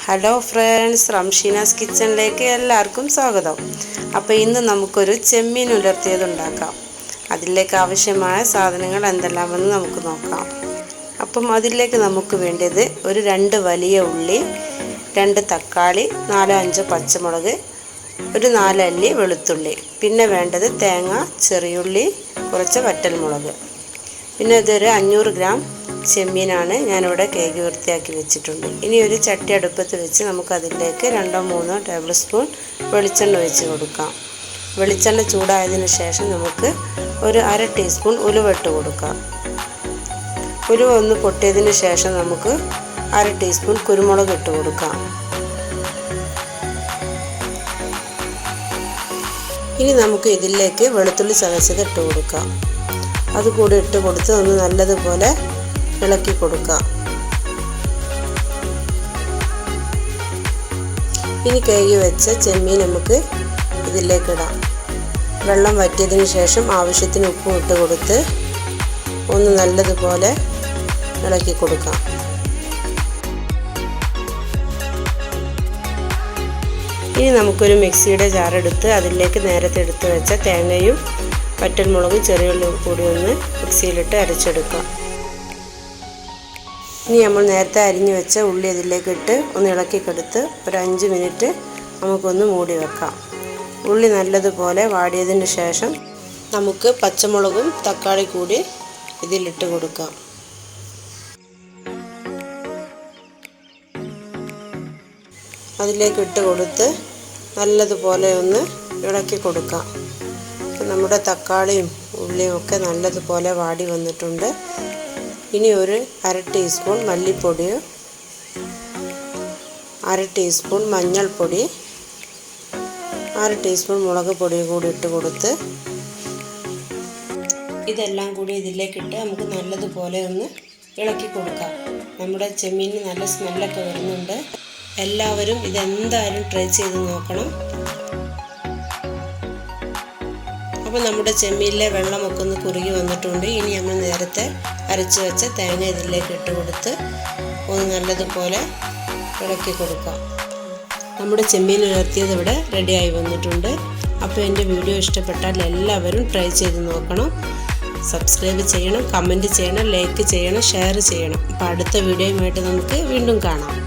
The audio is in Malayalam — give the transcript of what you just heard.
ഹലോ ഫ്രണ്ട്സ്, റംഷീനാസ് കിച്ചണിലേക്ക് എല്ലാവർക്കും സ്വാഗതം. അപ്പോൾ ഇന്ന് നമുക്കൊരു ചെമ്മീൻ ഉലർത്തിയത് ഉണ്ടാക്കാം. അതിലേക്ക് ആവശ്യമായ സാധനങ്ങൾ എന്തെല്ലാമെന്ന് നമുക്ക് നോക്കാം. അപ്പം അതിലേക്ക് നമുക്ക് വേണ്ടത് ഒരു 2 വലിയ ഉള്ളി, 2 തക്കാളി, 4-5 പച്ചമുളക്, ഒരു 4 അല്ലി വെളുത്തുള്ളി, പിന്നെ വേണ്ടത് തേങ്ങ, ചെറിയുള്ളി, കുറച്ച് വറ്റൽമുളക്. പിന്നെ ഇതൊരു 500 ഗ്രാം ചെമ്മീനാണ് ഞാനിവിടെ കഴുകി വൃത്തിയാക്കി വെച്ചിട്ടുണ്ട്. ഇനി ഒരു ചട്ടി അടുപ്പത്ത് വെച്ച് നമുക്കതിലേക്ക് 2-3 ടേബിൾ സ്പൂൺ വെളിച്ചെണ്ണ ഒഴിച്ച് കൊടുക്കാം. വെളിച്ചെണ്ണ ചൂടായതിനു ശേഷം നമുക്ക് ഒരു 1/2 ടീസ്പൂൺ ഉലുവ ഇട്ട് കൊടുക്കാം. ഉലുവ ഒന്ന് പൊട്ടിയതിന് ശേഷം നമുക്ക് 1/2 ടീസ്പൂൺ കുരുമുളക് ഇട്ട് കൊടുക്കാം. ഇനി നമുക്ക് ഇതിലേക്ക് വെളുത്തുള്ളി ചതച്ചത് ഇട്ട് കൊടുക്കാം. അതുകൂടി ഇട്ട് കൊടുത്ത് ഒന്ന് നല്ലതുപോലെ ഇളക്കി കൊടുക്കാം. ഇനി കഴുകി വെച്ച ചെമ്മീൻ നമുക്ക് ഇതിലേക്ക് ഇടാം. വെള്ളം വറ്റിയതിന് ശേഷം ആവശ്യത്തിന് ഉപ്പും ഇട്ട് കൊടുത്ത് ഒന്ന് നല്ലതുപോലെ ഇളക്കി കൊടുക്കാം. ഇനി നമുക്കൊരു മിക്സിയുടെ ജാറെടുത്ത് അതിലേക്ക് നേരത്തെ എടുത്ത് വെച്ച തേങ്ങയും വറ്റൽമുളകും ചെറിയുള്ളിയും കൂടി ഒന്ന് മിക്സിയിലിട്ട് അരച്ചെടുക്കാം. ഇനി നമ്മൾ നേരത്തെ അരിഞ്ഞു വെച്ച ഉള്ളി അതിലേക്ക് ഇട്ട് ഒന്ന് ഇളക്കിക്കെടുത്ത് ഒരു 5 മിനിറ്റ് നമുക്കൊന്ന് മൂടി വെക്കാം. ഉള്ളി നല്ലതുപോലെ വാടിയതിന് ശേഷം നമുക്ക് പച്ചമുളകും തക്കാളി കൂടി ഇതിലിട്ട് കൊടുക്കാം. അതിലേക്ക് ഇട്ട് കൊടുത്ത് നല്ലതുപോലെ ഒന്ന് ഇളക്കി കൊടുക്കാം. നമ്മുടെ തക്കാളിയും ഉള്ളിയും ഒക്കെ നല്ലതുപോലെ വാടി വന്നിട്ടുണ്ട്. ഇനി ഒരു 1/2 ടീസ്പൂൺ മല്ലിപ്പൊടിയോ, 1/2 ടീസ്പൂൺ മഞ്ഞൾപ്പൊടി, 1/2 ടീസ്പൂൺ മുളക് പൊടി കൂടി ഇട്ട് കൊടുത്ത് ഇതെല്ലാം കൂടി ഇതിലേക്കിട്ട് നമുക്ക് നല്ലതുപോലെ ഒന്ന് ഇളക്കി കൊടുക്കാം. നമ്മുടെ ചെമ്മീന് നല്ല സ്മെല്ലൊക്കെ വരുന്നുണ്ട്. എല്ലാവരും ഇതെന്തായാലും ട്രൈ ചെയ്ത് നോക്കണം. അപ്പോൾ നമ്മുടെ ചെമ്മീനിലെ വെള്ളമൊക്കെ ഒന്ന് കുറുകി വന്നിട്ടുണ്ട്. ഇനി നമ്മൾ നേരത്തെ അരച്ച് വെച്ച തേങ്ങ ഇതിലേക്ക് ഇട്ട് കൊടുത്ത് ഒന്ന് നല്ലതുപോലെ ഇളക്കി കൊടുക്കാം. നമ്മുടെ ചെമ്മീൻ ഉലർത്തിയത് ഇവിടെ റെഡിയായി വന്നിട്ടുണ്ട്. അപ്പോൾ എൻ്റെ വീഡിയോ ഇഷ്ടപ്പെട്ടാൽ എല്ലാവരും ട്രൈ ചെയ്ത് നോക്കണം. സബ്സ്ക്രൈബ് ചെയ്യണം, കമൻറ്റ് ചെയ്യണം, ലൈക്ക് ചെയ്യണം, ഷെയർ ചെയ്യണം. അപ്പോൾ അടുത്ത വീഡിയോയുമായിട്ട് നമുക്ക് വീണ്ടും കാണാം.